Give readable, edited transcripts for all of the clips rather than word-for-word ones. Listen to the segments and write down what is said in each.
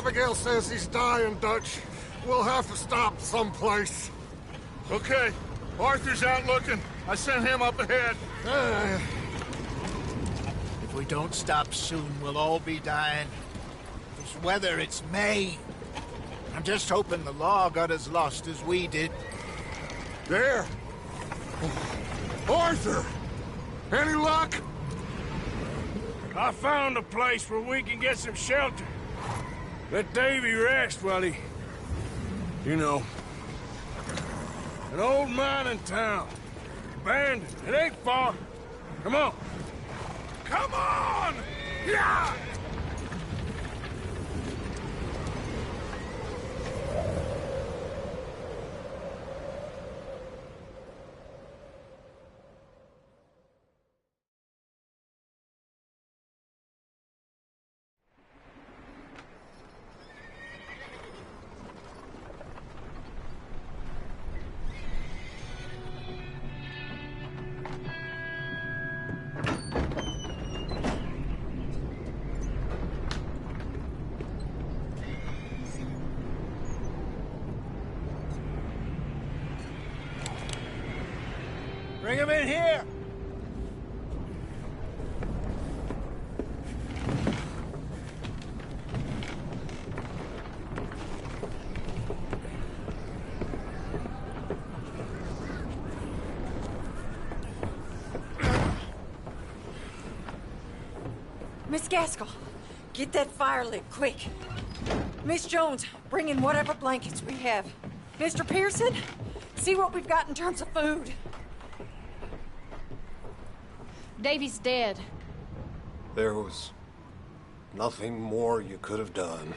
Abigail says he's dying, Dutch. We'll have to stop someplace. Okay. Arthur's out looking. I sent him up ahead. If we don't stop soon, we'll all be dying. This weather, it's May. I'm just hoping the law got as lost as we did. There! Arthur! Any luck? I found a place where we can get some shelter. Let Davy rest while he... You know. An old mining town. Abandoned. It ain't far. Come on. Come on! Yeah! Bring him in here! Miss Gaskell, get that fire lit, quick. Miss Jones, bring in whatever blankets we have. Mr. Pearson, see what we've got in terms of food. Davy's dead. There was nothing more you could have done.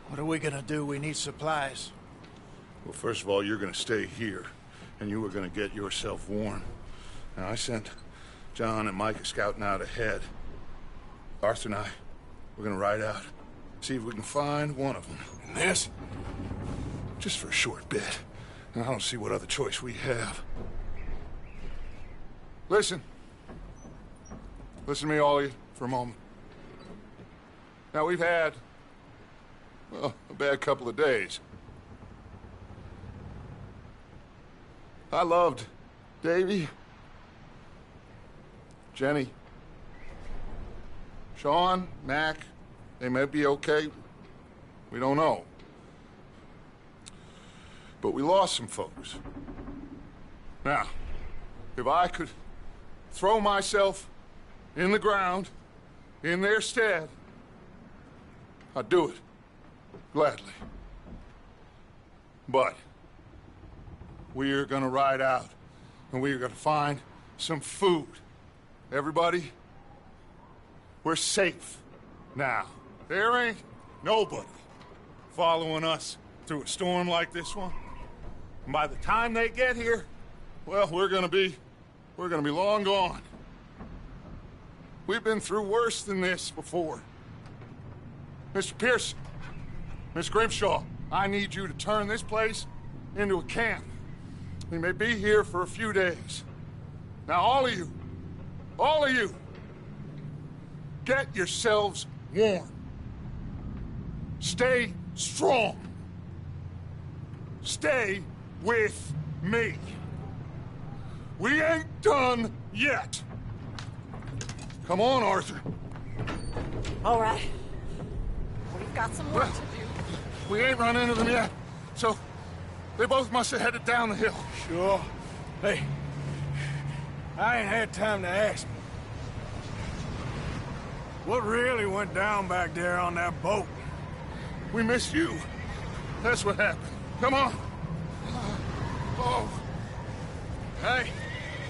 What are we gonna do? We need supplies. Well, first of all, you're gonna stay here, and you were gonna get yourself warm. Now, I sent John and Micah scouting out ahead. Arthur and I, we're gonna ride out, see if we can find one of them. And this? Just for a short bit. And I don't see what other choice we have. Listen. Listen to me, all of you, for a moment. Now, we've had, well, a bad couple of days. I loved Davy, Jenny, Sean, Mac. They may be okay. We don't know. But we lost some folks. Now, if I could throw myself in the ground, in their stead, I'd do it, gladly. But we are gonna ride out, and we are gonna find some food. Everybody, we're safe now. There ain't nobody following us through a storm like this one. And by the time they get here, well, we're gonna be long gone. We've been through worse than this before. Mr. Pearson, Miss Grimshaw, I need you to turn this place into a camp. We may be here for a few days. Now, all of you, get yourselves warm. Stay strong. Stay with me. We ain't done yet. Come on, Arthur. All right. We've got some work to do. We ain't run into them yet, so they both must have headed down the hill. Sure. Hey, I ain't had time to ask. What really went down back there on that boat? We missed you. That's what happened. Come on. Oh. Hey,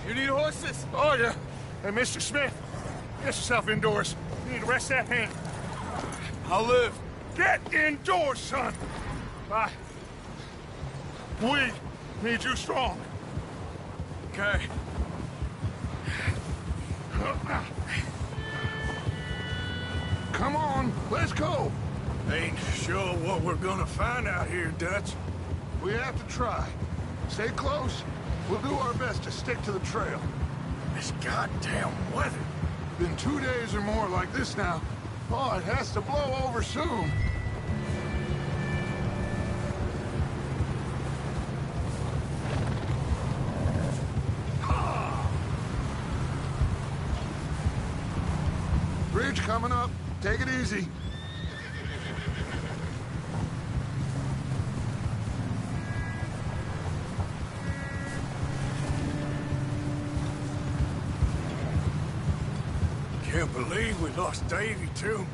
you need horses? Oh, yeah. Hey, Mr. Smith, get yourself indoors. You need to rest that hand. I'll live. Get indoors, son. Bye. We need you strong. Okay. Come on, let's go. Ain't sure what we're gonna find out here, Dutch. We have to try. Stay close. We'll do our best to stick to the trail. This goddamn weather. Been 2 days or more like this now. Oh, it has to blow over soon. bridge coming up. Take it easy. Can't believe we lost Davy, too.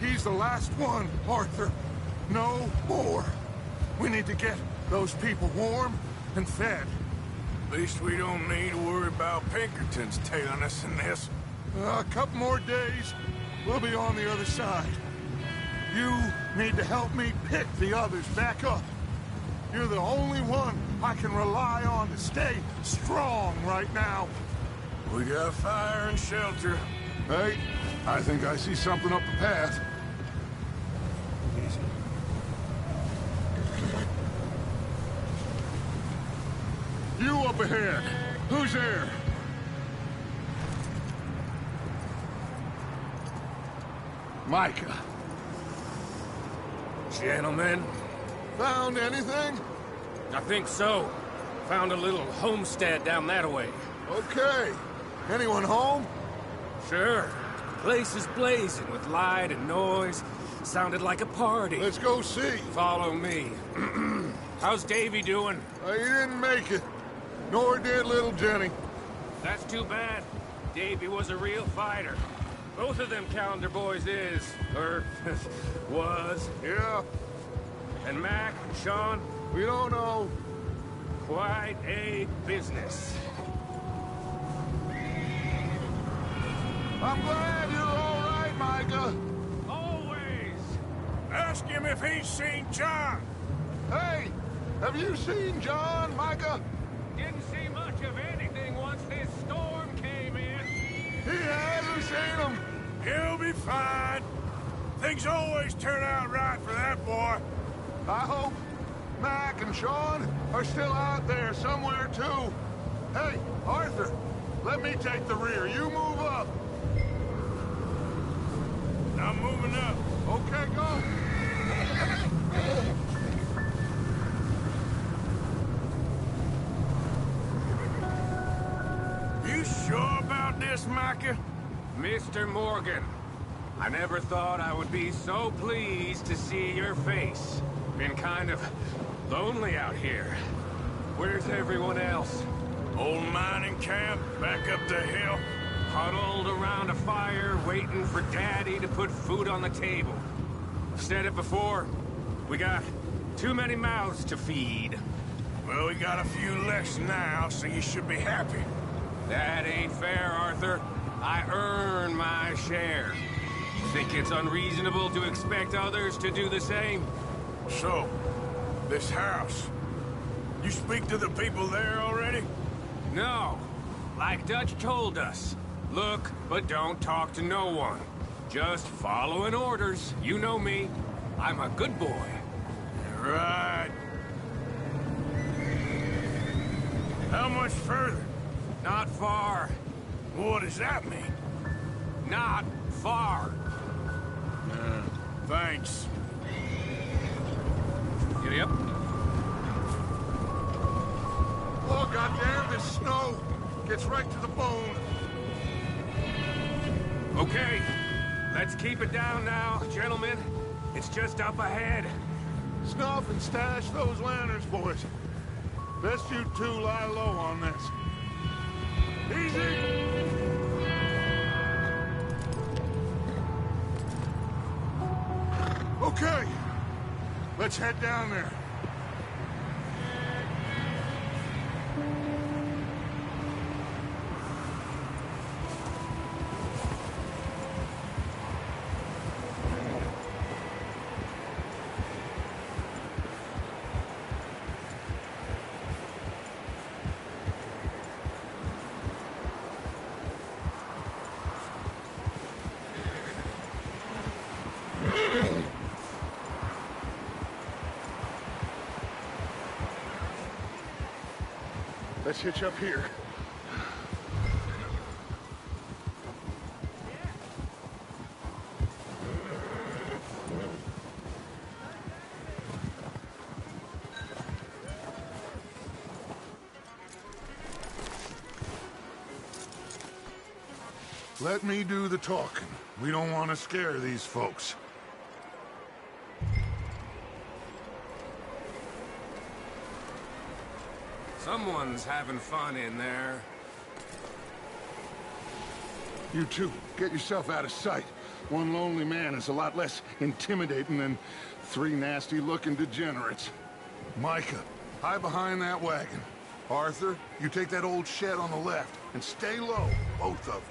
He's the last one, Arthur. No more. We need to get those people warm and fed. At least we don't need to worry about Pinkertons tailing us in this. A couple more days, we'll be on the other side. You need to help me pick the others back up. You're the only one I can rely on to stay strong right now. We got fire and shelter. Hey, I think I see something up the path. Easy. You up ahead. Who's there? Micah. Gentlemen, Found anything? I think so. Found a little homestead down that way. Okay. Anyone home? Sure. Place is blazing with light and noise. Sounded like a party. Let's go see. Follow me. How's Davy doing? He didn't make it. Nor did little Jenny. That's too bad. Davy was a real fighter. Both of them calendar boys is, or was. Yeah, And Mac and Sean, we don't know. quite a business. I'm glad you're all right, Micah. Always. Ask him if he's seen John. Hey, have you seen John, Micah? Didn't see much of anything once this storm came in. He hasn't seen him. He'll be fine. Things always turn out right for that boy. I hope Mac and Sean are still out there somewhere, too. Hey, Arthur, let me take the rear. You move up. I'm moving up. Okay, go. You sure about this, Micah? Mr. Morgan, I never thought I would be so pleased to see your face. Been kind of lonely out here. Where's everyone else? Old mining camp, back up the hill. Huddled around a fire, waiting for Daddy to put food on the table. I've said it before, we got too many mouths to feed. Well, we got a few less now, so you should be happy. That ain't fair, Arthur. I earn my share. Think it's unreasonable to expect others to do the same? So, this house. You speak to the people there already? No. Like Dutch told us. Look, but don't talk to no one. Just following orders. You know me. I'm a good boy. Right. How much further? Not far. What does that mean? Not far. Thanks. Giddy up. Oh, goddamn, this snow gets right to the bone. Okay. Let's keep it down now, gentlemen. It's just up ahead. Snuff and stash those lanterns, boys. Best you two lie low on this. Easy! Okay, let's head down there. Let's hitch up here. Let me do the talking. We don't want to scare these folks. Someone's having fun in there. You two, get yourself out of sight. One lonely man is a lot less intimidating than 3 nasty-looking degenerates. Micah, hide behind that wagon. Arthur, you take that old shed on the left, and stay low, both of you.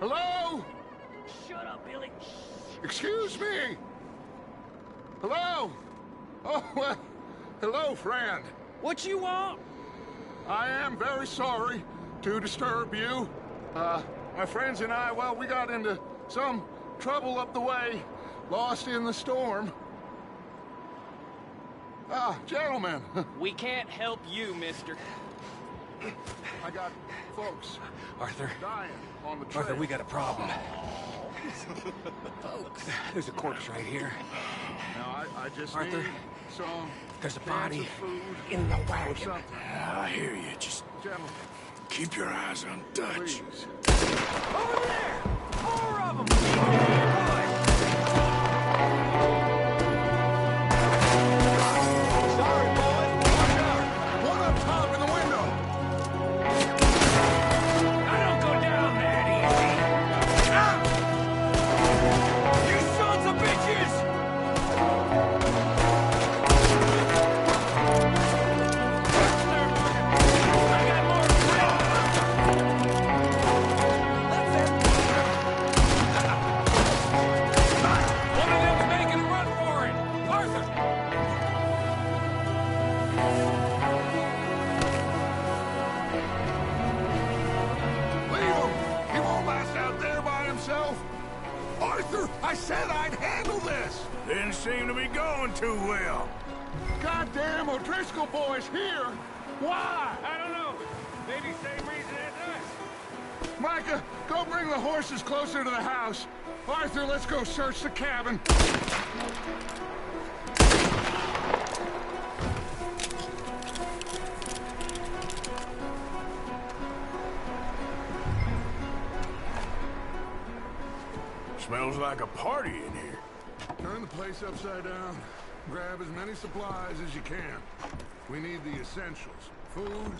Hello? Shut up, Billy. Excuse me? Hello? Oh, well, hello, friend. What you want? I am very sorry to disturb you. My friends and I, well, we got into some trouble up the way, lost in the storm. Gentlemen. We can't help you, mister. I got folks Arthur. dying on the trail. Arthur, we got a problem. Folks. There's a corpse right here. Now, I just Arthur, need some there's a cans body of food in the or wagon. something. I hear you. Just Gentlemen, keep your eyes on Dutch. please. Over there! 4 of them! Sorry, boys. Watch out! One up top in the window! I don't go down that easy. Ah! You sons of bitches! I got more grip. One of them's making a run for it. Arthur! Leave him! He won't last out there by himself! Arthur, I said I'd handle this! Didn't seem to be going too well. Goddamn O'Driscoll boys here! Why? I don't know. Maybe same reason as us. Micah, go bring the horses closer to the house. Arthur, let's go search the cabin. Smells like a party in here. Turn the place upside down. Grab as many supplies as you can. We need the essentials. Food,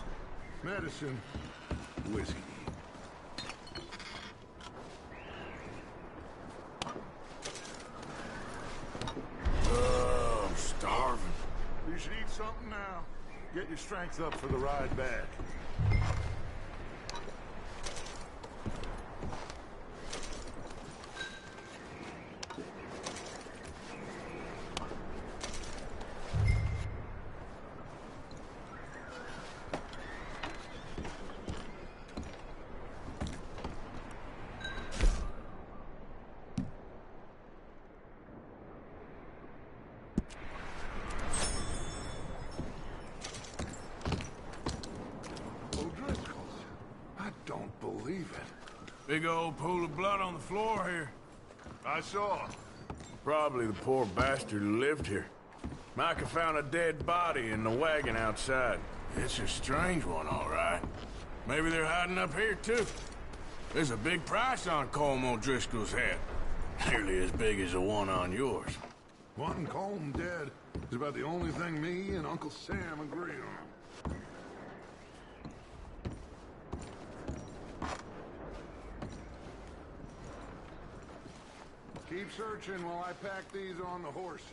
medicine, whiskey. I'm starving. You should eat something now. Get your strength up for the ride back. O'Driscoll's. I don't believe it. Big old pool of blood on the floor here. I saw. Probably the poor bastard who lived here. Micah found a dead body in the wagon outside. It's a strange one, all right. Maybe they're hiding up here, too. There's a big price on Colm O'Driscoll's head. Nearly as big as the one on yours. Wanting Colm dead is about the only thing me and Uncle Sam agree on. Keep searching while I pack these on the horses.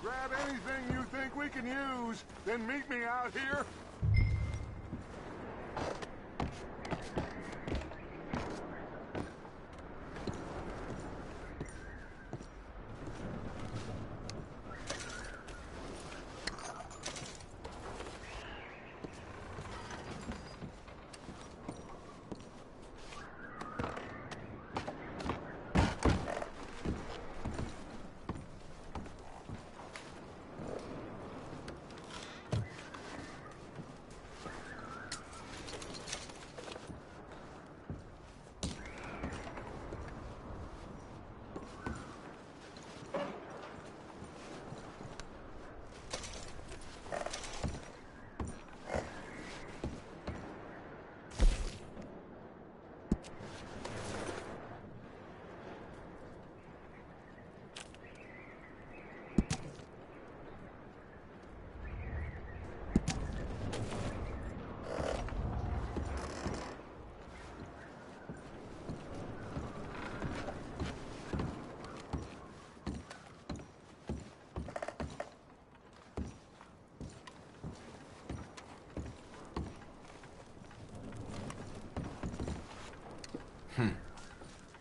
Grab anything you think we can use, then meet me out here.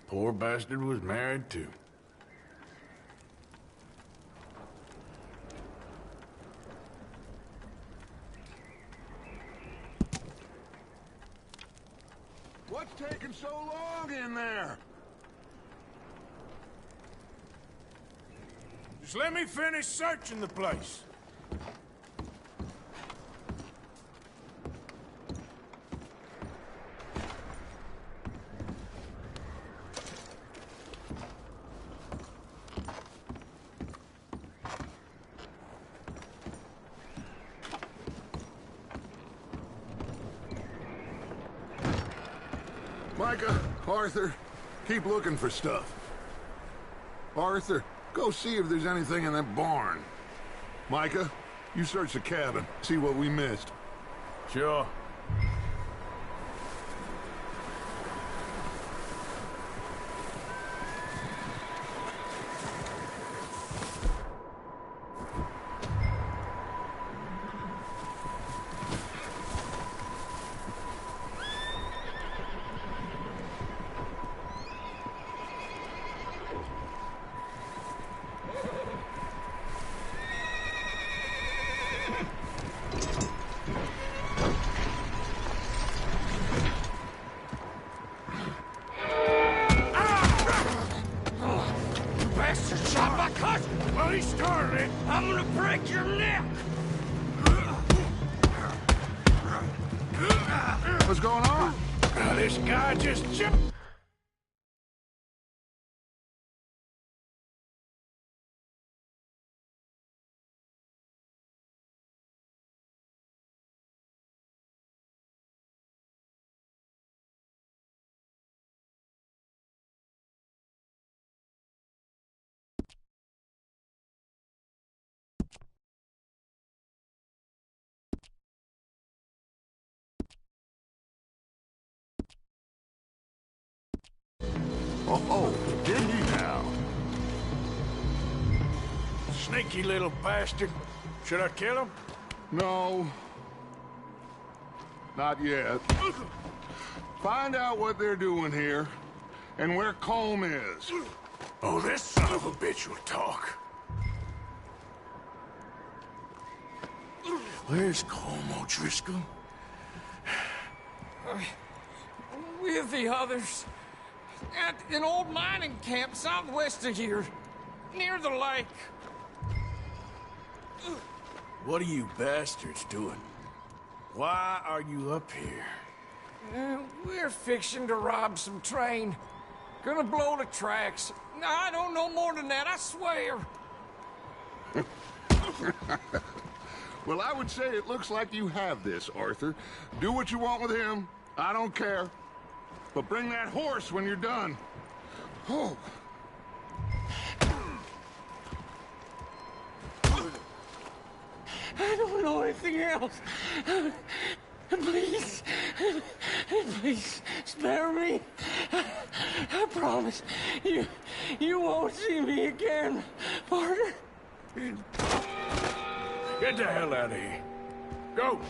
Poor bastard was married too. What's taking so long in there? Just let me finish searching the place. Micah, Arthur, keep looking for stuff. Arthur, go see if there's anything in that barn. Micah, you search the cabin, see what we missed. Sure. Well, he started it. I'm gonna break your neck. What's going on? This guy just jumped. Oh, did he now? Sneaky little bastard. Should I kill him? No. Not yet. Find out what they're doing here, and where Colm is. Oh, this son of a bitch will talk. Where's Colm O'Driscoll? With the others. At an old mining camp southwest of here. Near the lake. What are you bastards doing? Why are you up here? We're fixing to rob some train. Gonna blow the tracks. I don't know more than that, I swear. Well, I would say it looks like you have this, Arthur. Do what you want with him. I don't care. But bring that horse when you're done. Oh. I don't know anything else. Please. Please, spare me. I promise. You won't see me again, partner. Get the hell out of here. Go!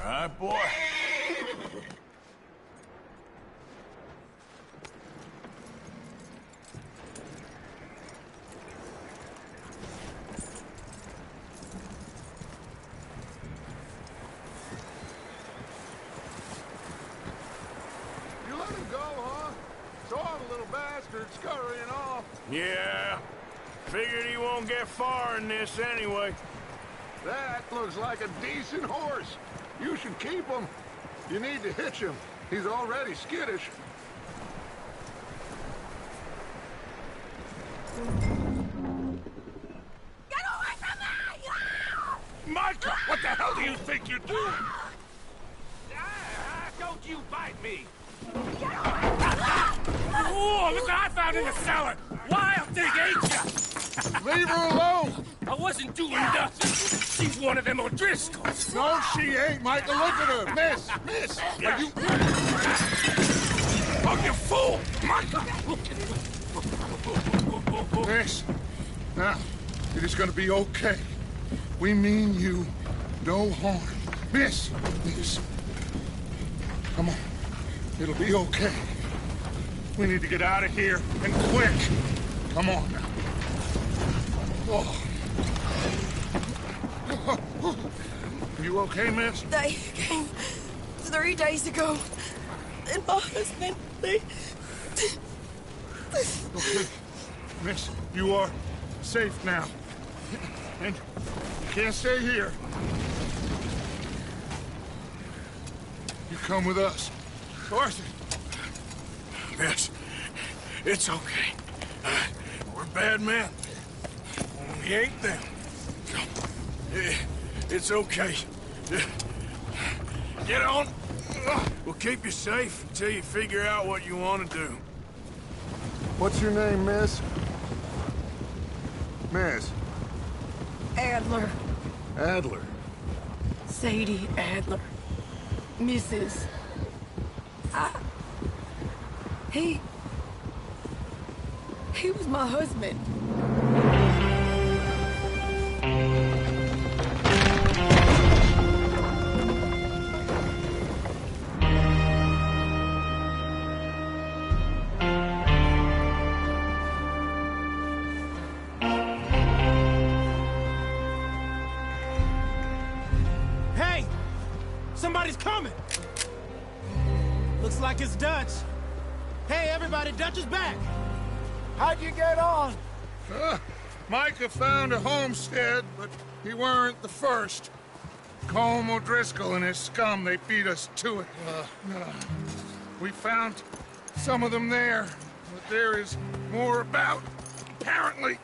All right, boy. You let him go, huh? Saw the little bastard scurrying off. Yeah. Figured he won't get far in this anyway. That looks like a decent horse. You should keep him. You need to hitch him. He's already skittish. Get away from me! Micah, what the hell do you think you're doing? you bite me! Oh, look what I found in the cellar! Wild thing, ain't ya? Leave her alone! I wasn't doing nothing. She's one of them O'Driscolls. No, she ain't, Michael. Look at her. Miss, are you... Oh, you fool! Miss, now, it is gonna be okay. We mean you no harm. Miss, come on. It'll be okay. We need to get out of here, and quick. Come on now. Oh. You okay, miss? They came 3 days ago. And my husband, they... Okay. Miss, you are safe now. And you can't stay here. You come with us. Arthur. Miss, it's okay. We're bad men. We ain't them. It's okay. Get on. We'll keep you safe until you figure out what you want to do. What's your name, miss? Miss? Adler. Adler. Sadie Adler. Mrs. He was my husband. Hey! Somebody's coming! Looks like it's Dutch. Hey, everybody, Dutch is back! How'd you get on? Micah found a homestead, but he weren't the first. Colm O'Driscoll and his scum, they beat us to it. We found some of them there, but there is more about, apparently.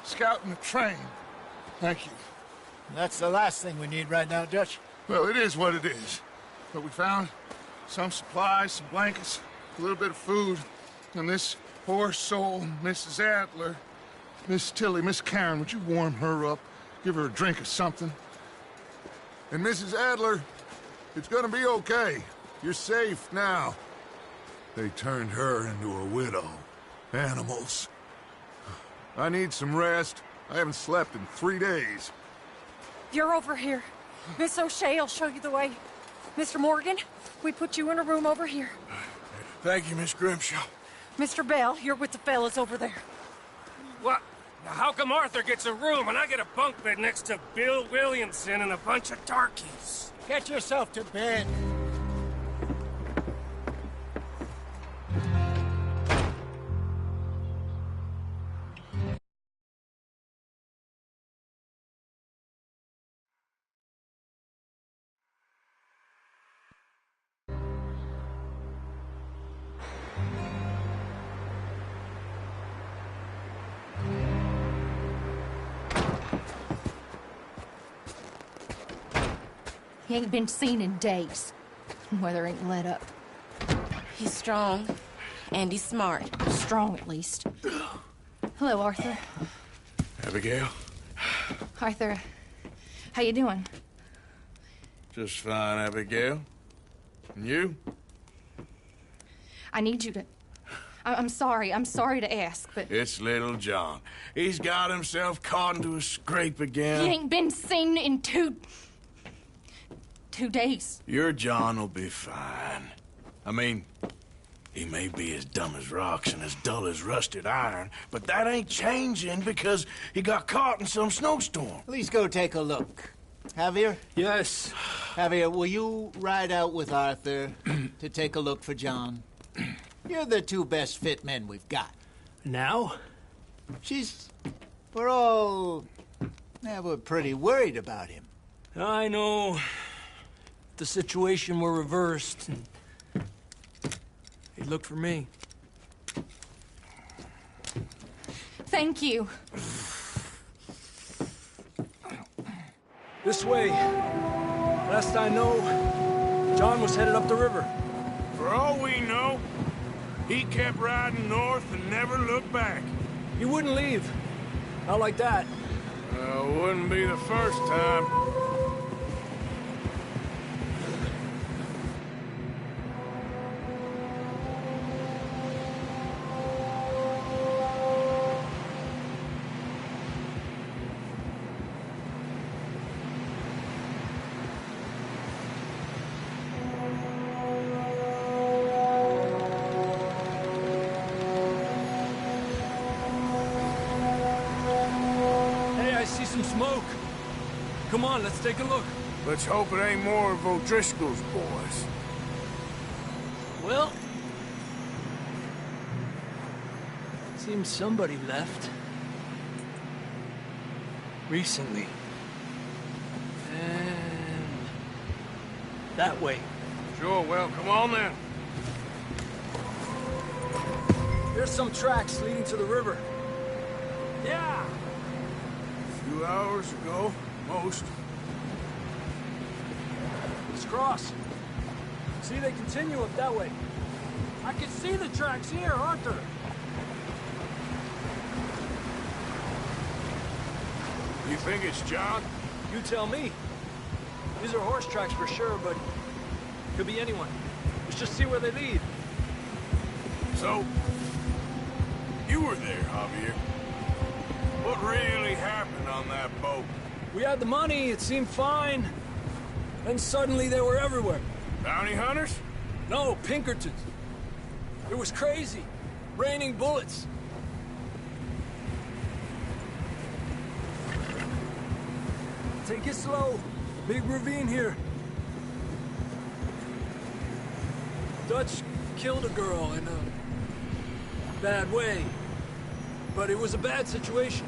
Scouting the train. Thank you. That's the last thing we need right now, Dutch. Well, it is what it is. But we found some supplies, some blankets, a little bit of food, and this poor soul, Mrs. Adler, Miss Tilly, Miss Karen, would you warm her up? Give her a drink or something? And Mrs. Adler, it's gonna be okay. You're safe now. They turned her into a widow. Animals. I need some rest. I haven't slept in 3 days. You're over here. Miss O'Shea will show you the way. Mr. Morgan, we put you in a room over here. Thank you, Miss Grimshaw. Mr. Bell, you're with the fellas over there. What? Now, how come Arthur gets a room and I get a bunk bed next to Bill Williamson and a bunch of darkies? Get yourself to bed. He ain't been seen in days. Weather ain't let up. He's strong, and he's smart. Strong, at least. Hello, Arthur. Abigail? Arthur, how you doing? Just fine, Abigail. And you? I need you to... I'm sorry to ask, but... It's little John. He's got himself caught into a scrape again. He ain't been seen in 2 days. Your John will be fine. I mean, he may be as dumb as rocks and as dull as rusted iron, but that ain't changing because he got caught in some snowstorm. Please go take a look. Javier? Yes. Javier, will you ride out with Arthur to take a look for John? You're the 2 best fit men we've got. Now? We're pretty worried about him. I know. The situation were reversed, and he'd look for me. Thank you. This way. Last I know, John was headed up the river. For all we know, he kept riding north and never looked back. He wouldn't leave. Not like that. Wouldn't be the first time. Smoke. Come on, let's take a look. Let's hope it ain't more of O'Driscoll's boys. Well, seems somebody left. Recently. And that way. Sure, well, come on then. There's some tracks leading to the river. Yeah! 2 hours ago, most. Let's cross. See, they continue up that way. I can see the tracks here, Arthur. You think it's John? You tell me. These are horse tracks for sure, but could be anyone. Let's just see where they lead. So, you were there, Javier. What really happened on that boat? We had the money, it seemed fine. Then suddenly they were everywhere. Bounty hunters? No, Pinkertons. It was crazy. Raining bullets. Take it slow. Big ravine here. Dutch killed a girl in a bad way. But it was a bad situation.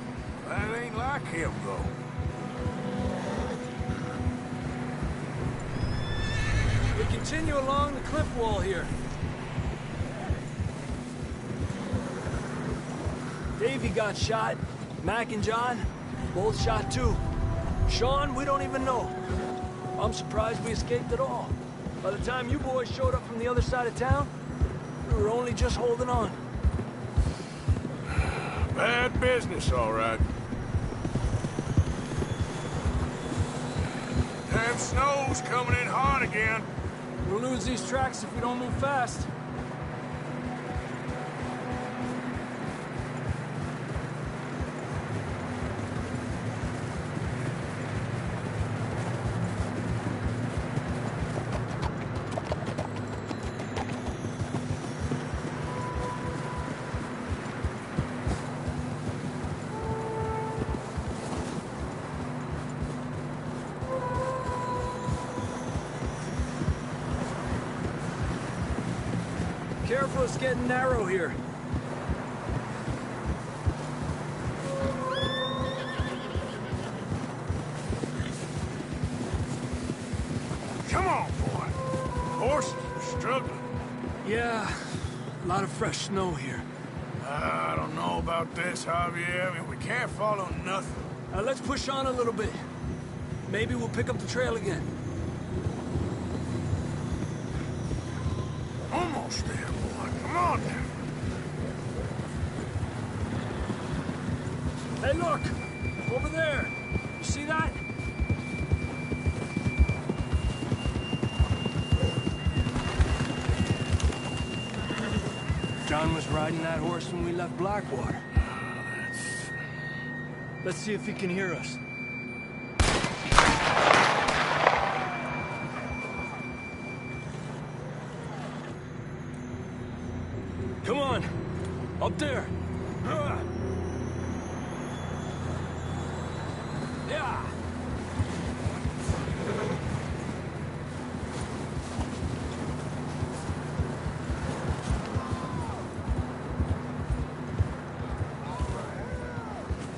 That ain't like him, though. We continue along the cliff wall here. Davey got shot. Mac and John, both shot too. Sean, we don't even know. I'm surprised we escaped at all. By the time you boys showed up from the other side of town, we were only just holding on. Bad business, all right. Damn snow's coming in hot again. We'll lose these tracks if we don't move fast. Careful, it's getting narrow here. Come on, boy. Horses are struggling. Yeah, a lot of fresh snow here. I don't know about this, Javier. I mean, we can't follow nothing. Let's push on a little bit. Maybe we'll pick up the trail again. Almost there, boy. Come on now. Hey, look! Over there! You see that? John was riding that horse when we left Blackwater. Let's see if he can hear us. Come on! Up there! Yeah!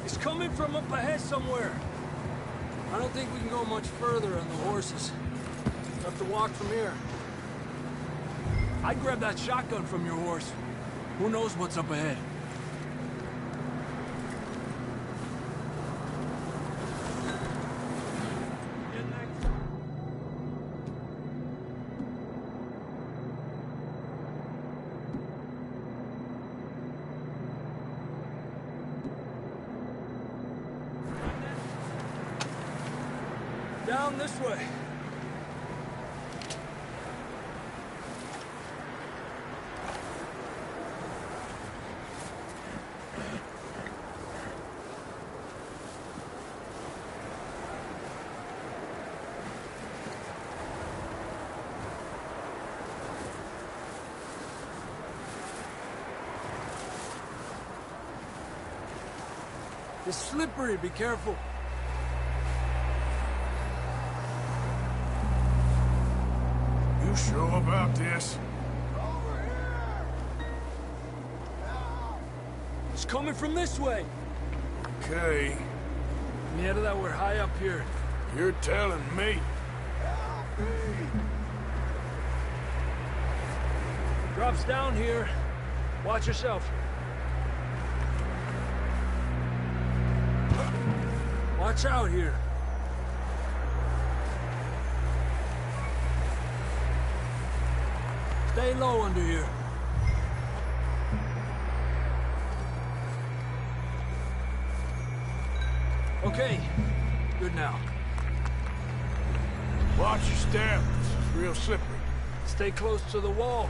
He's coming from up ahead somewhere. I don't think we can go much further on the horses. We'll have to walk from here. I'd grab that shotgun from your horse. Who knows what's up ahead? Down this way. It's slippery, be careful. You sure about this? It's coming from this way. Okay. Yeah, that we're high up here. You're telling me. Drops down here. Watch yourself. Watch out here. Stay low under here. Okay, good now. Watch your step. This is real slippery. Stay close to the wall.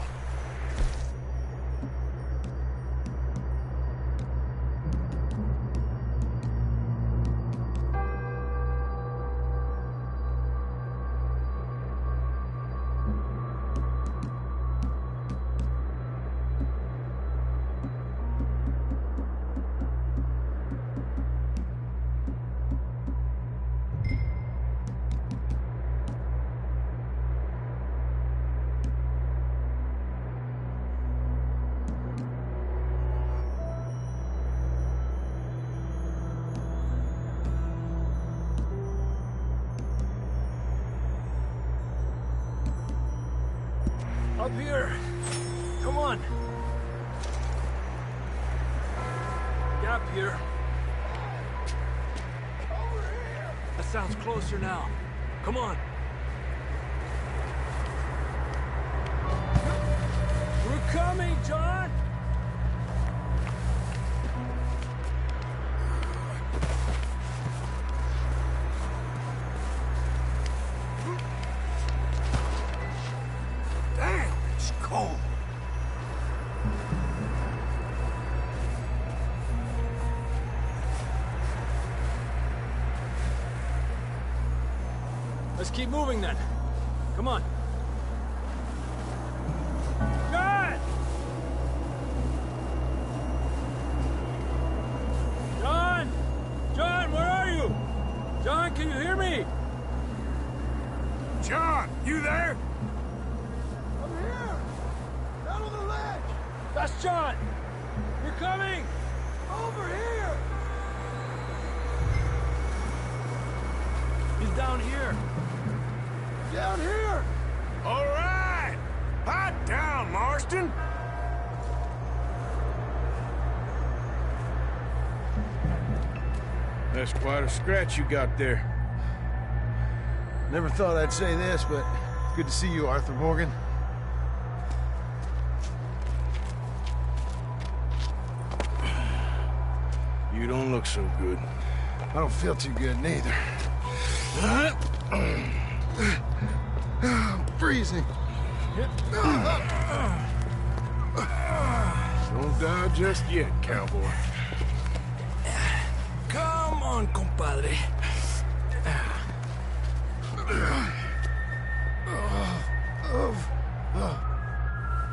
Up here. Come on. Gap here. That sounds closer now. Come on. We're coming, John! Let's keep moving then. Come on. John! John! John, where are you? John, can you hear me? John, you there? I'm here! Down on the ledge! That's John! We're coming! Over here! He's down here. Down here! All right! Pipe down, Marston! That's quite a scratch you got there. Never thought I'd say this, but good to see you, Arthur Morgan. You don't look so good. I don't feel too good, neither. I'm freezing. Don't die just yet, cowboy. Come on, compadre.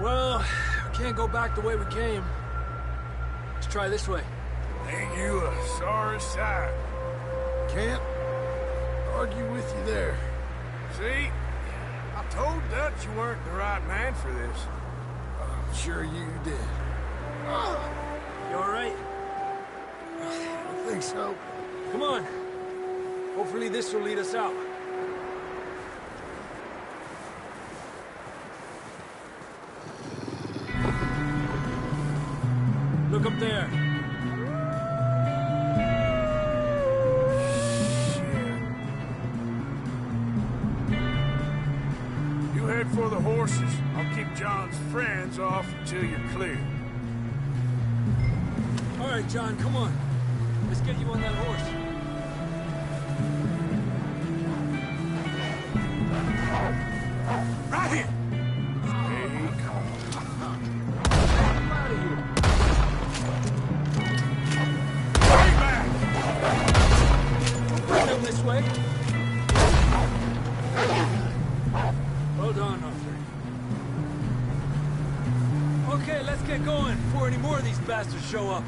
Well, we can't go back the way we came. Let's try this way. Ain't you a sorry sight? Can't argue with you there. See? I told Dutch you weren't the right man for this. I'm sure you did. You all right? I think so. Come on. Hopefully this will lead us out. Look up there. You head for the horses. I'll keep John's friends off until you're clear. All right, John, come on. Let's get you on that horse. before any more of these bastards show up.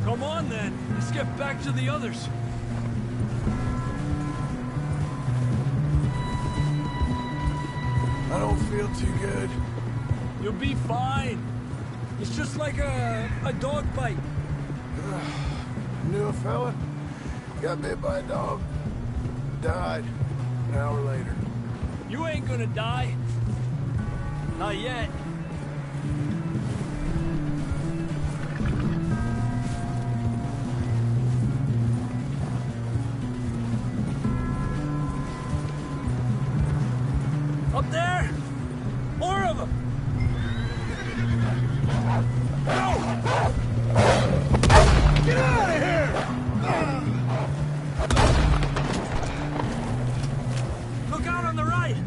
Come on, then. Let's get back to the others. I don't feel too good. You'll be fine. It's just like a dog bite. Knew a fella? Got bit by a dog. Died an hour later. You ain't gonna die. Not yet. Up there! More of them! Get out of here! Look out on the right!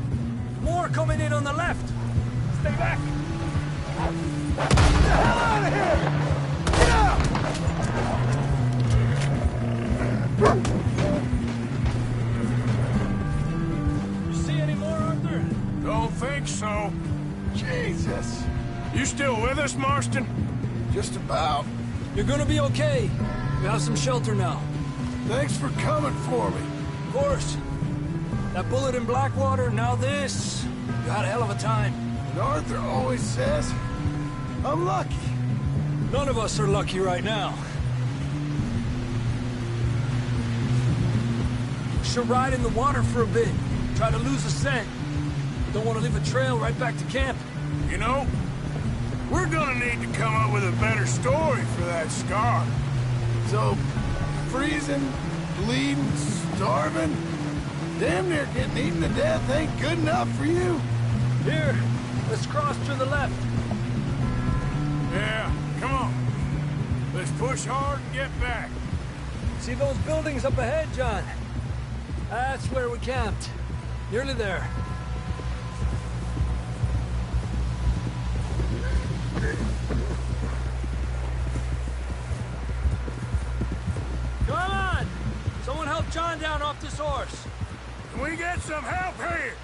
More coming in on the left! Stay back! Get the hell out of here! Get out! You see any more, Arthur? Don't think so. Jesus! You still with us, Marston? Just about. You're gonna be okay. We have some shelter now. Thanks for coming for me. Of course. That bullet in Blackwater, now this. You had a hell of a time. And Arthur always says, I'm lucky. None of us are lucky right now. Should ride in the water for a bit. Try to lose a scent. Don't want to leave a trail right back to camp. You know, we're gonna need to come up with a better story for that scar. So, freezing, bleeding, starving, damn near getting eaten to death ain't good enough for you? Here, let's cross to the left. Yeah, come on. Let's push hard and get back. See those buildings up ahead, John? That's where we camped. Nearly there. Come on! Someone help John down off this horse. Can we get some help here?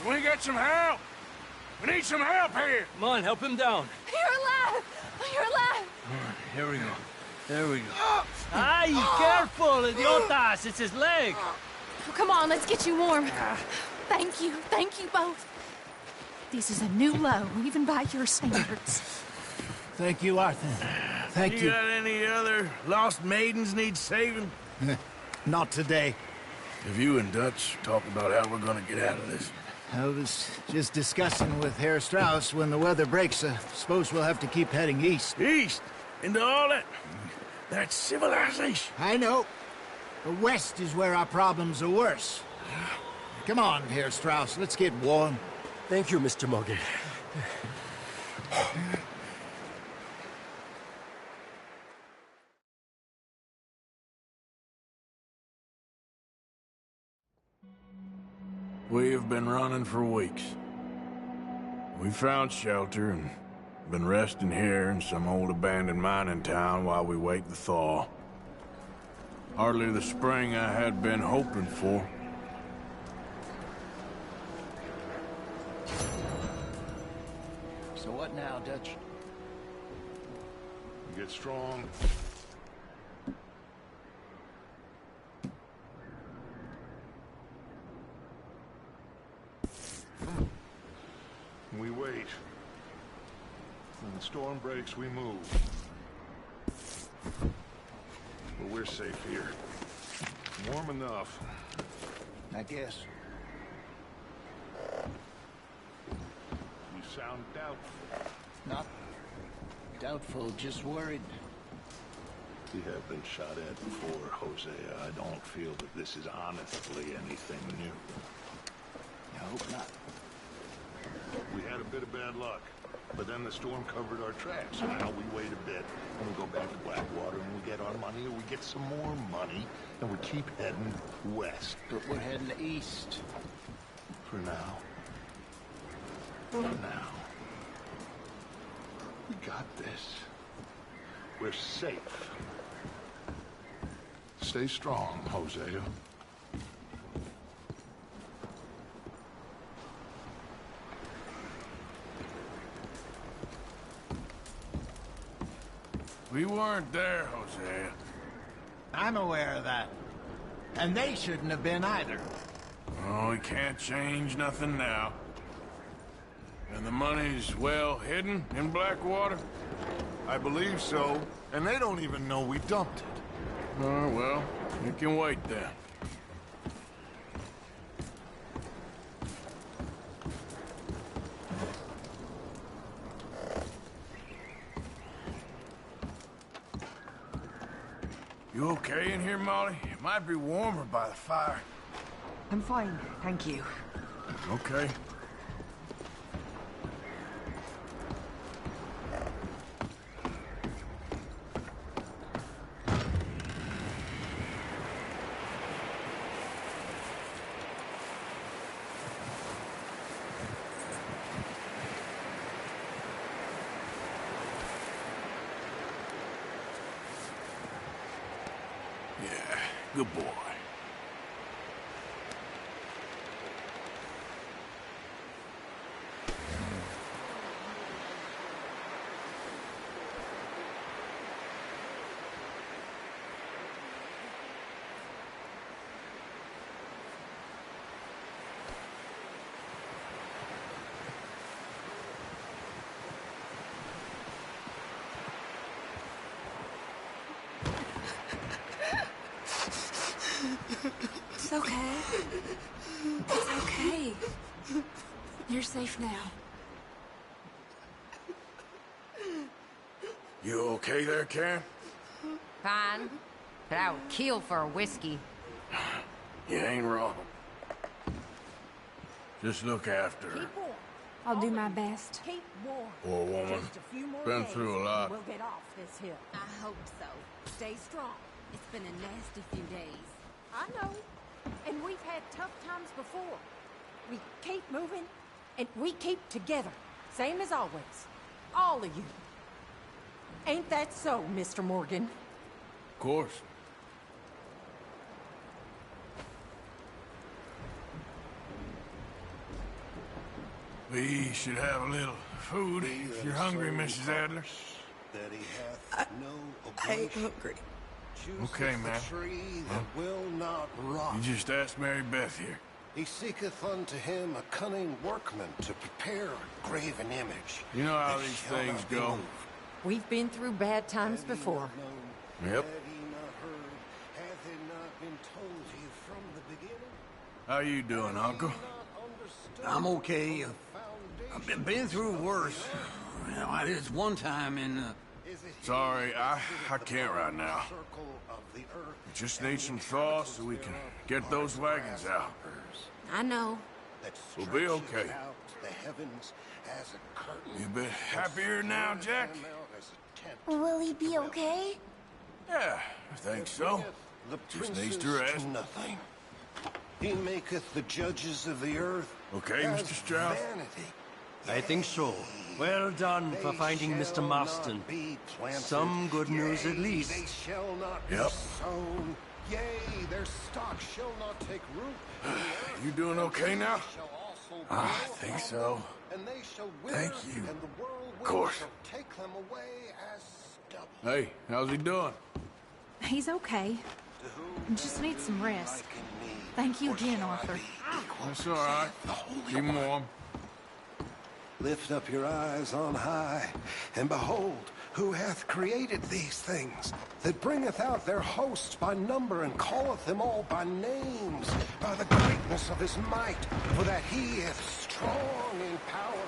Can we get some help? We need some help here. Come on, help him down. You're alive! You're alive! Here we go. There we go. Ay, careful, idiotas! It's his leg. Oh, come on, let's get you warm. Thank you both. This is a new low, even by your standards. Thank you, Arthur. Thank you. You got any other lost maidens need saving? Not today. Have you and Dutch talked about how we're gonna get out of this? I was just discussing with Herr Strauss when the weather breaks. Suppose we'll have to keep heading east. East? Into all that civilization? I know. The west is where our problems are worse. Come on, Herr Strauss, let's get warm. Thank you, Mr. Morgan. We have been running for weeks. We found shelter and been resting here in some old abandoned mining town while we wait the thaw. Hardly the spring I had been hoping for. So what now, Dutch? Get strong. We wait. When the storm breaks, we move. But we're safe here. Warm enough. I guess. You sound doubtful. Not doubtful, just worried. We have been shot at before, Hosea. I don't feel that this is honestly anything new. I hope not. We had a bit of bad luck, but then the storm covered our tracks. So now we wait a bit, and we go back to Blackwater, and we get our money, or we get some more money, and we keep heading west. But we're heading east. For now. For now. We got this. We're safe. Stay strong, Hosea. We weren't there, Hosea. I'm aware of that. And they shouldn't have been either. Oh, we can't change nothing now. And the money's well hidden in Blackwater? I believe so, and they don't even know we dumped it. Oh, well, you can wait then. You okay in here, Molly? It might be warmer by the fire. I'm fine, thank you. Okay. Yeah, good boy. It's okay. It's okay. You're safe now. You okay there, Karen? Fine, but I would kill for a whiskey. You ain't wrong. Just look after her. I'll do my best. Keep warm. Poor woman. Just a few more Been days through a and lot. We'll get off this hill. I hope so. Stay strong. It's been a nasty few days. I know. And we've had tough times before. We keep moving, and we keep together. Same as always. All of you. Ain't that so, Mr. Morgan? Of course. We should have a little food if you're hungry, Mrs. Adler. That he hath no I ain't abortion. hungry. Okay, Chooseth the ma'am. tree that will not rot. You just asked Mary Beth here. He seeketh unto him a cunning workman to prepare a graven image. You know how that these shall things not be go. moved. We've been through bad times Have ye before. not known? Yep. Have ye not heard? Hath it not been told you from the beginning? How you doing, Uncle? I'm okay. I've been through worse. Well, I did one time in... Sorry, I can't right now. We just need some thaw so we can get those wagons out. I know. We'll be okay. Out the heavens as a curtain. You a bit happier now, Jack? Will he be okay? Yeah, I think so. The Just needs to princes rest. nothing. He maketh the judges of the earth Okay, as Mr. Strauss? vanity. I think so. Well done for finding Mr. Marston. Some good news at least. They shall not Yep. be sown. Yea, their stock shall not take root. You doing okay now? I think so. And they shall wither, Thank you. and the whirlwind Of course. shall take them away as stubble. Hey, how's he doing? He's okay. Just needs some rest. Thank you again, Arthur. That's all right. Keep him warm. Lift up your eyes on high, and behold, who hath created these things, that bringeth out their hosts by number, and calleth them all by names, by the greatness of his might, for that he is strong in power.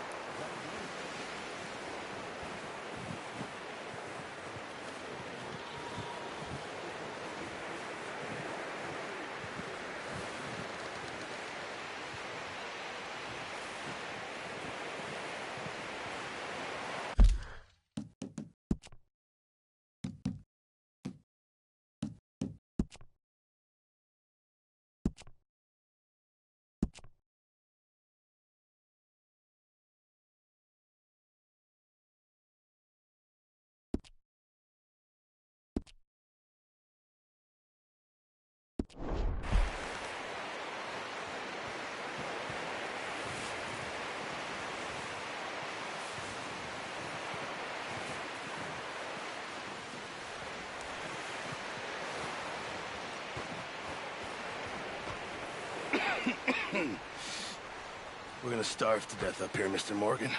we're gonna starve to death up here, Mr. Morgan.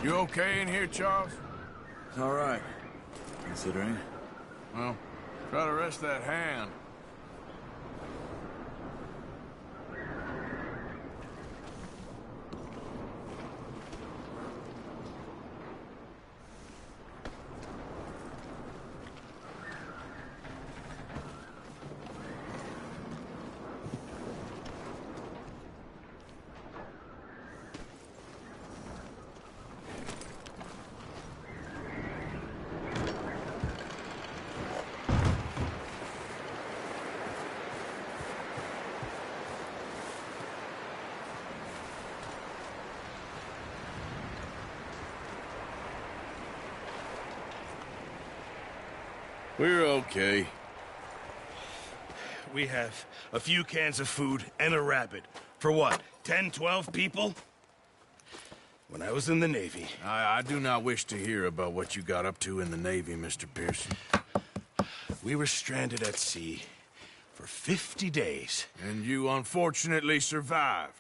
You okay in here, Charles? It's all right, considering. Well, try to rest that hand. We're okay. We have a few cans of food and a rabbit. For what, 10, 12 people? When I was in the Navy... I do not wish to hear about what you got up to in the Navy, Mr. Pearson. We were stranded at sea for 50 days. And you unfortunately survived.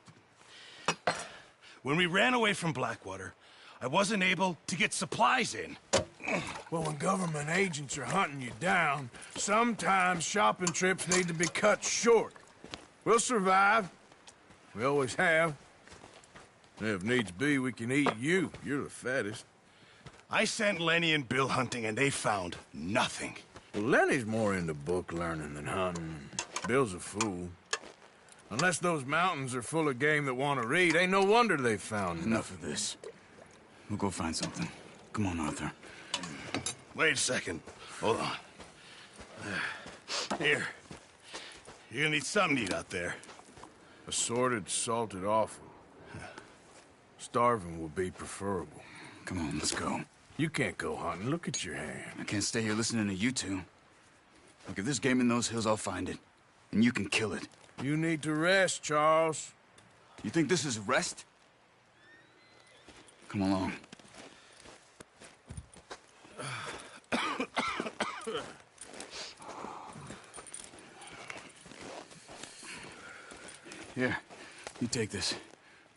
When we ran away from Blackwater, I wasn't able to get supplies in. Well, when government agents are hunting you down, sometimes shopping trips need to be cut short. We'll survive. We always have. If needs be, we can eat you. You're the fattest. I sent Lenny and Bill hunting, and they found nothing. Well, Lenny's more into book learning than hunting. Bill's a fool. Unless those mountains are full of game that want to read, ain't no wonder they found Enough of this. We'll go find something. Come on, Arthur. Wait a second. Hold on. Here. You're gonna need something to eat out there. Assorted, salted offal. Starving would be preferable. Come on, let's go. You can't go hunting. Look at your hand. I can't stay here listening to you two. Look, if there's game in those hills, I'll find it. And you can kill it. You need to rest, Charles. You think this is rest? Come along. Here, you take this.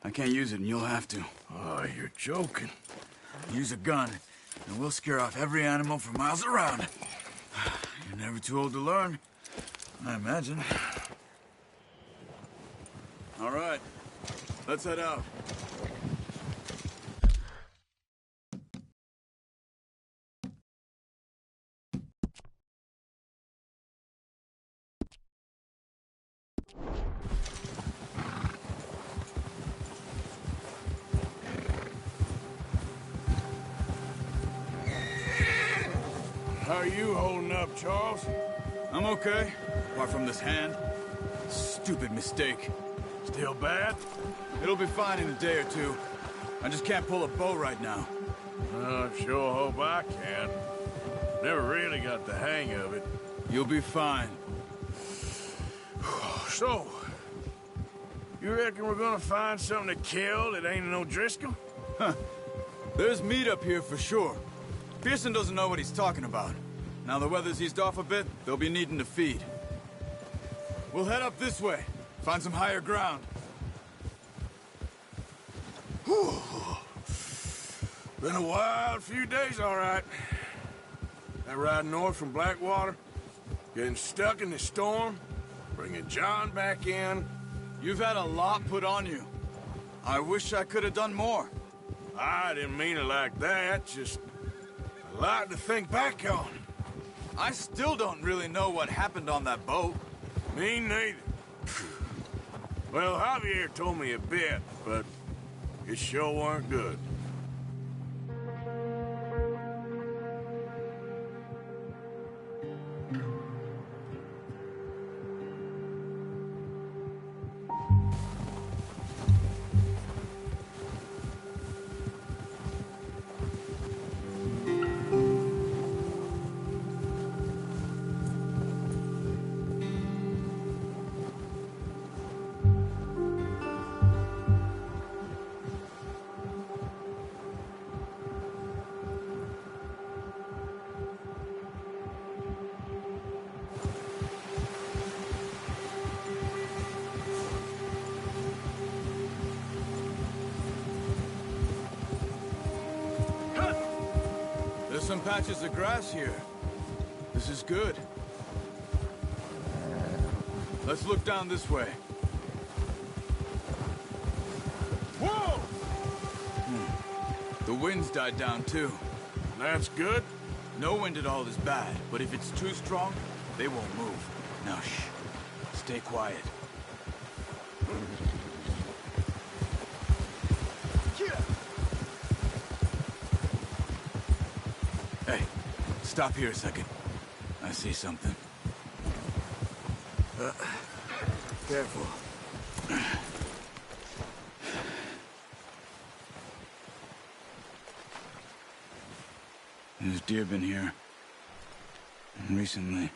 I can't use it, and you'll have to. Oh, you're joking. Use a gun, and we'll scare off every animal for miles around. You're never too old to learn, I imagine. All right, let's head out. How are you holding up, Charles? I'm okay, apart from this hand. Stupid mistake. Still bad? It'll be fine in a day or two. I just can't pull a bow right now. I sure hope I can. Never really got the hang of it. You'll be fine. So, you reckon we're gonna find something to kill that ain't no Driscoll? Huh. There's meat up here for sure. Pearson doesn't know what he's talking about. Now the weather's eased off a bit, they'll be needing to feed. We'll head up this way, find some higher ground. Whew. Been a wild few days, all right. That ride north from Blackwater, getting stuck in the storm, bringing John back in. You've had a lot put on you. I wish I could have done more. I didn't mean it like that, just a lot to think back on. I still don't really know what happened on that boat. Me neither. Well, Javier told me a bit, but it sure weren't good. There's some patches of grass here. This is good. Let's look down this way. Whoa! The wind's died down too. That's good. No wind at all is bad, but if it's too strong, they won't move. Now shh. Stay quiet. Hey, stop here a second. I see something. Careful. There's deer been here. Recently.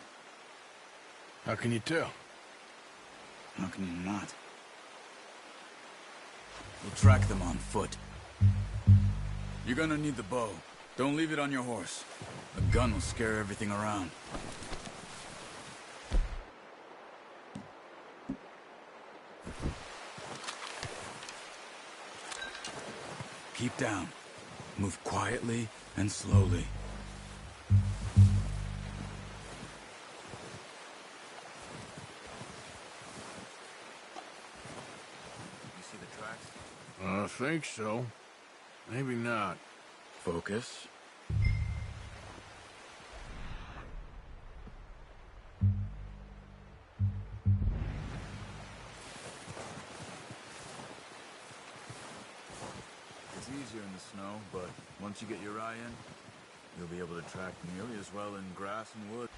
How can you tell? How can you not? We'll track them on foot. You're gonna need the bow. Don't leave it on your horse. A gun will scare everything around. Keep down. Move quietly and slowly. You see the tracks? I think so. Maybe not. Focus. It's easier in the snow, but once you get your eye in, you'll be able to track nearly as well in grass and wood.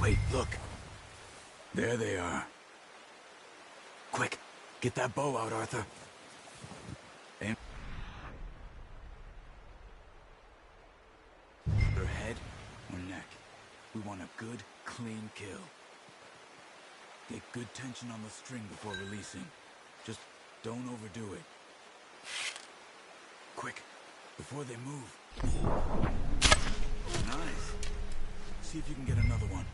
Wait, look. There they are. Quick, get that bow out, Arthur. Aim. Their head or neck. We want a good, clean kill. Get good tension on the string before releasing. Just don't overdo it. Quick, before they move. Nice. See if you can get another one.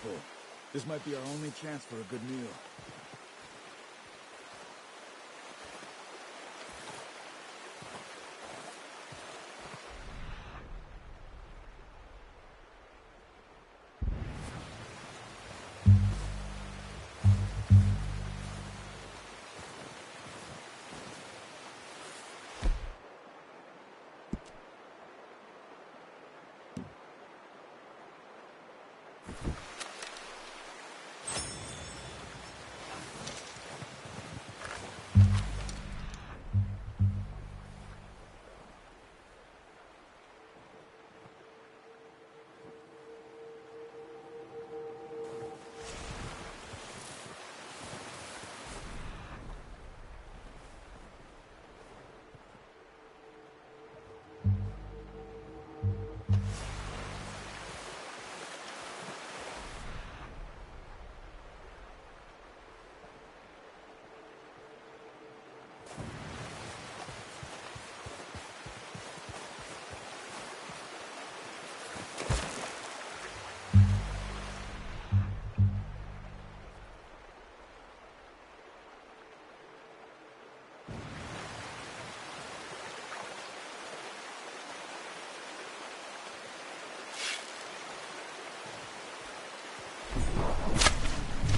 full. This might be our only chance for a good meal.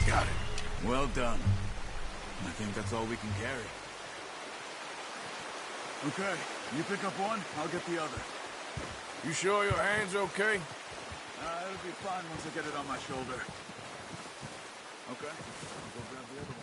Got it. Well done. I think that's all we can carry. Okay, you pick up one, I'll get the other. You sure your hand's okay? It'll be fine once I get it on my shoulder. Okay, I'll go grab the other one.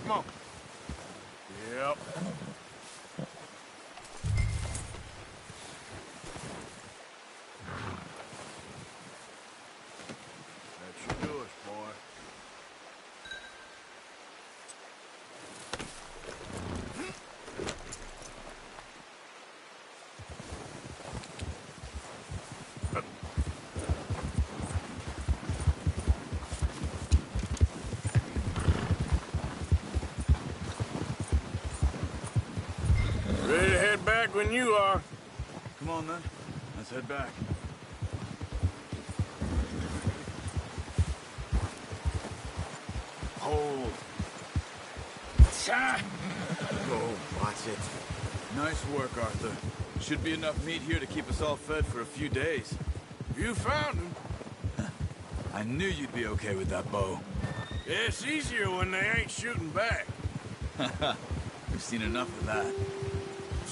Come on. Yep. That should do us, boy. Ready to head back when you are. Come on, then. Let's head back. Hold. Oh, watch it. Nice work, Arthur. Should be enough meat here to keep us all fed for a few days. You found him. I knew you'd be okay with that bow. Yeah, it's easier when they ain't shooting back. We've seen enough of that.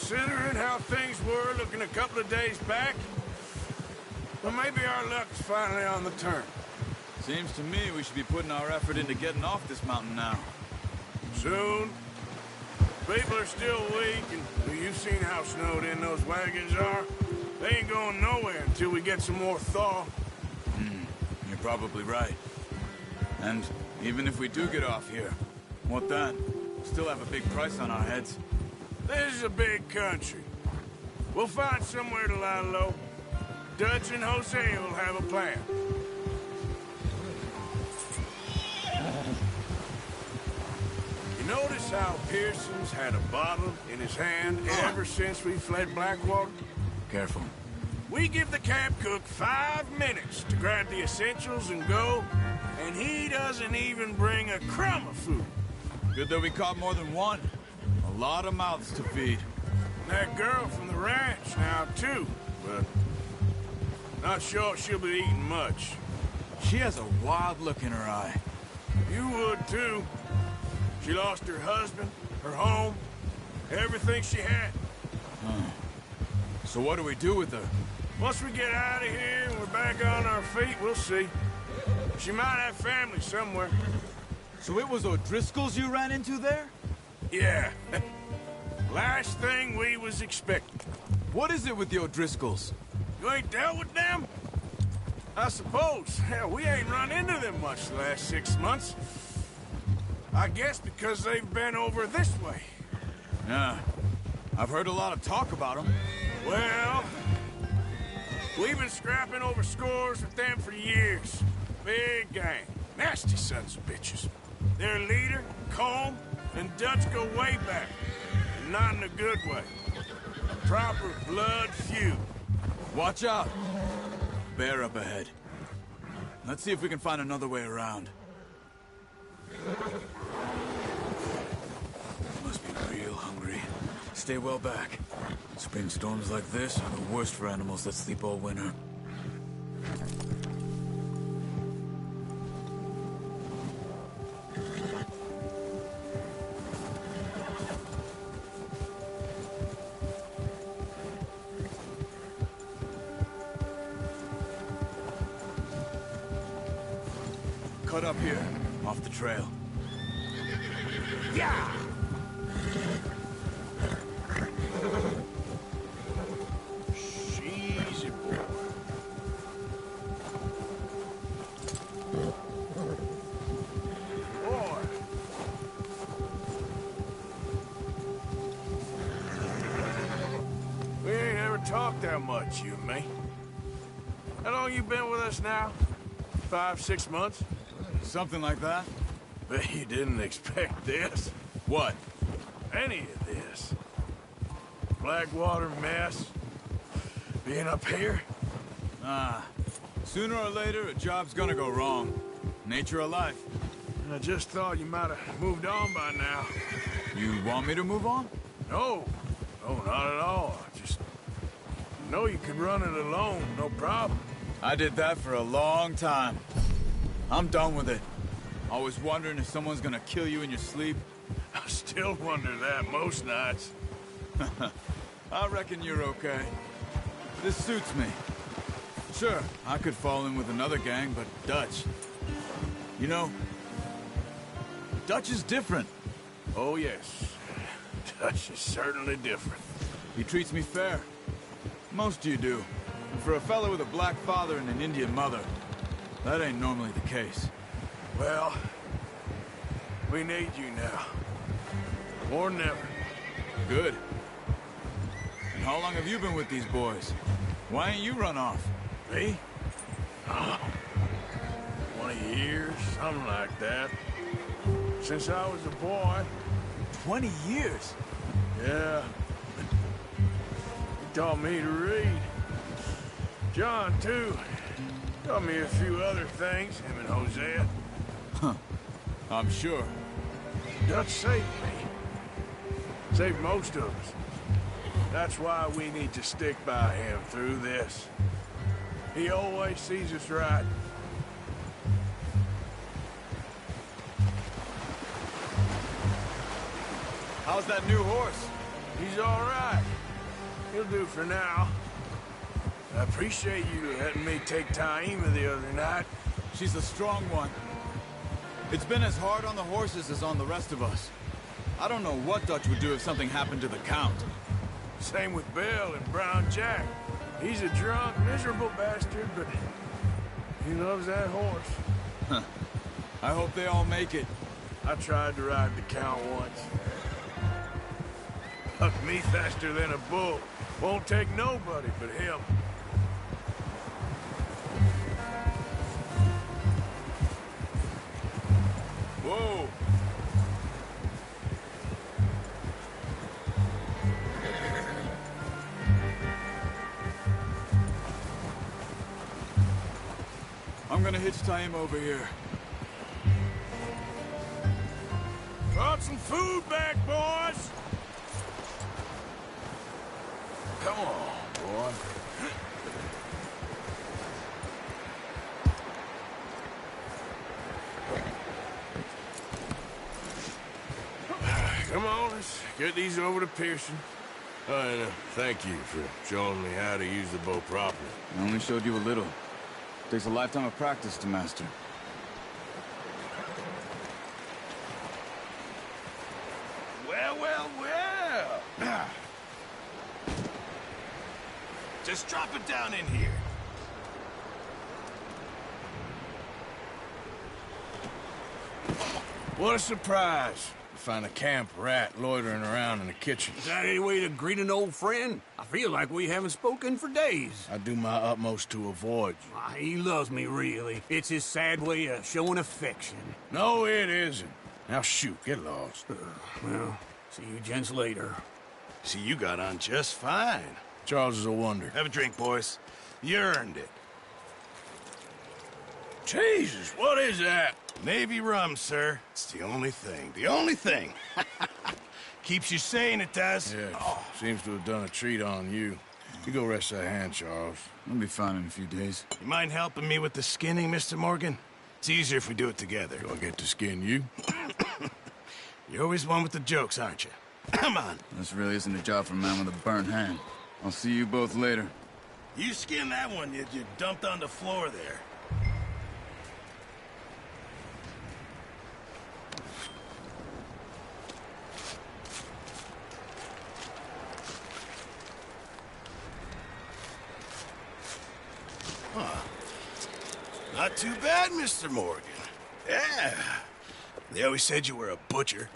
Considering how things were looking a couple of days back, well, maybe our luck's finally on the turn. Seems to me we should be putting our effort into getting off this mountain now. Soon. People are still weak, and well, you've seen how snowed in those wagons are. They ain't going nowhere until we get some more thaw. You're probably right. And even if we do get off here, what then? Still have a big price on our heads. This is a big country. We'll find somewhere to lie low. Dutch and Jose will have a plan. You notice how Pearson's had a bottle in his hand ever since we fled Blackwater? Careful. We give the camp cook 5 minutes to grab the essentials and go, and he doesn't even bring a crumb of food. Good that we caught more than one. A lot of mouths to feed. That girl from the ranch now, too, but not sure she'll be eating much. She has a wild look in her eye. You would, too. She lost her husband, her home, everything she had. So what do we do with her? Once we get out of here and we're back on our feet, we'll see. She might have family somewhere. So it was O'Driscoll's you ran into there? Yeah. Last thing we was expecting. What is it with the O'Driscolls? You ain't dealt with them? I suppose. Hell, we ain't run into them much the last 6 months. I guess because they've been over this way. Yeah. I've heard a lot of talk about them. Well, we've been scrapping over scores with them for years. Big gang. Nasty sons of bitches. Their leader, Colm, and Dutch go way back. And not in a good way. Proper blood feud. Watch out! Bear up ahead. Let's see if we can find another way around. Must be real hungry. Stay well back. Spring storms like this are the worst for animals that sleep all winter. Cut up here, off the trail. Yeah! Easy, boy. Boy. We ain't ever talked that much, you and me. How long you been with us now? 5, 6 months? Something like that? Bet you didn't expect this. What? Any of this. Blackwater mess. Being up here. Sooner or later, a job's gonna go wrong. Nature of life. I just thought you might have moved on by now. You want me to move on? No. No, not at all. Just know you could run it alone, no problem. I did that for a long time. I'm done with it. Always wondering if someone's gonna kill you in your sleep. I still wonder that most nights. I reckon you're okay. This suits me. Sure, I could fall in with another gang, but Dutch... You know, Dutch is different. Oh, yes. Dutch is certainly different. He treats me fair. Most of you do. And for a fellow with a black father and an Indian mother, that ain't normally the case. Well, we need you now. More than ever. Good. And how long have you been with these boys? Why ain't you run off? Me? Oh, 20 years, something like that. Since I was a boy. 20 years? Yeah. He taught me to read. John, too. Taught me a few other things, him and Hosea. Huh. I'm sure. Dutch saved me. Saved most of us. That's why we need to stick by him through this. He always sees us right. How's that new horse? He's all right. He'll do for now. I appreciate you letting me take Taima the other night. She's a strong one. It's been as hard on the horses as on the rest of us. I don't know what Dutch would do if something happened to the Count. Same with Bill and Brown Jack. He's a drunk, miserable bastard, but he loves that horse. Huh. I hope they all make it. I tried to ride the Count once. Bucked me faster than a bull. Won't take nobody but him. Whoa! I'm gonna hitch Taima over here. Brought some food back, boys! Come on, boy. Come on, let's get these over to Pearson. Oh, and thank you for showing me how to use the bow properly. I only showed you a little. Takes a lifetime of practice to master. Well, well, well. Just drop it down in here. What a surprise. To find a camp rat loitering around in the kitchen. Is that any way to greet an old friend? I feel like we haven't spoken for days. I do my utmost to avoid you. He loves me, really. It's his sad way of showing affection. No, it isn't. Now shoot, get lost. Well, see you gents later. See, you got on just fine. Charles is a wonder. Have a drink, boys. You earned it. Jesus, what is that? Navy rum, sir. It's the only thing. The only thing. Keeps you sane, it does. Yeah, seems to have done a treat on you. You go rest that hand, Charles. I'll be fine in a few days. You mind helping me with the skinning, Mr. Morgan? It's easier if we do it together. Do I get to skin you? You're always one with the jokes, aren't you? Come on. This really isn't a job for a man with a burnt hand. I'll see you both later. You skinned that one you dumped on the floor there. Not too bad, Mr. Morgan. Yeah. They always said you were a butcher.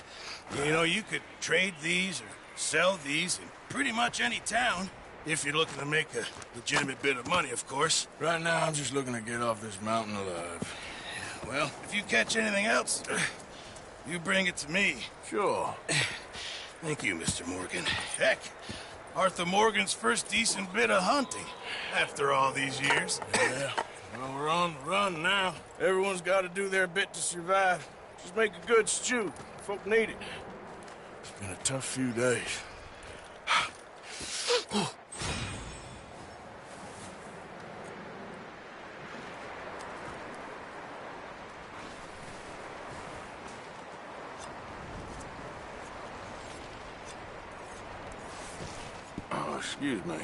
You know, you could trade these or sell these in pretty much any town. If you're looking to make a legitimate bit of money, of course. Right now, I'm just looking to get off this mountain alive. Well, if you catch anything else, you bring it to me. Sure. Thank you, Mr. Morgan. Heck, Arthur Morgan's first decent bit of hunting after all these years. Yeah. Well, we're on the run now. Everyone's got to do their bit to survive. Just make a good stew. Folk need it. It's been a tough few days. Oh, excuse me.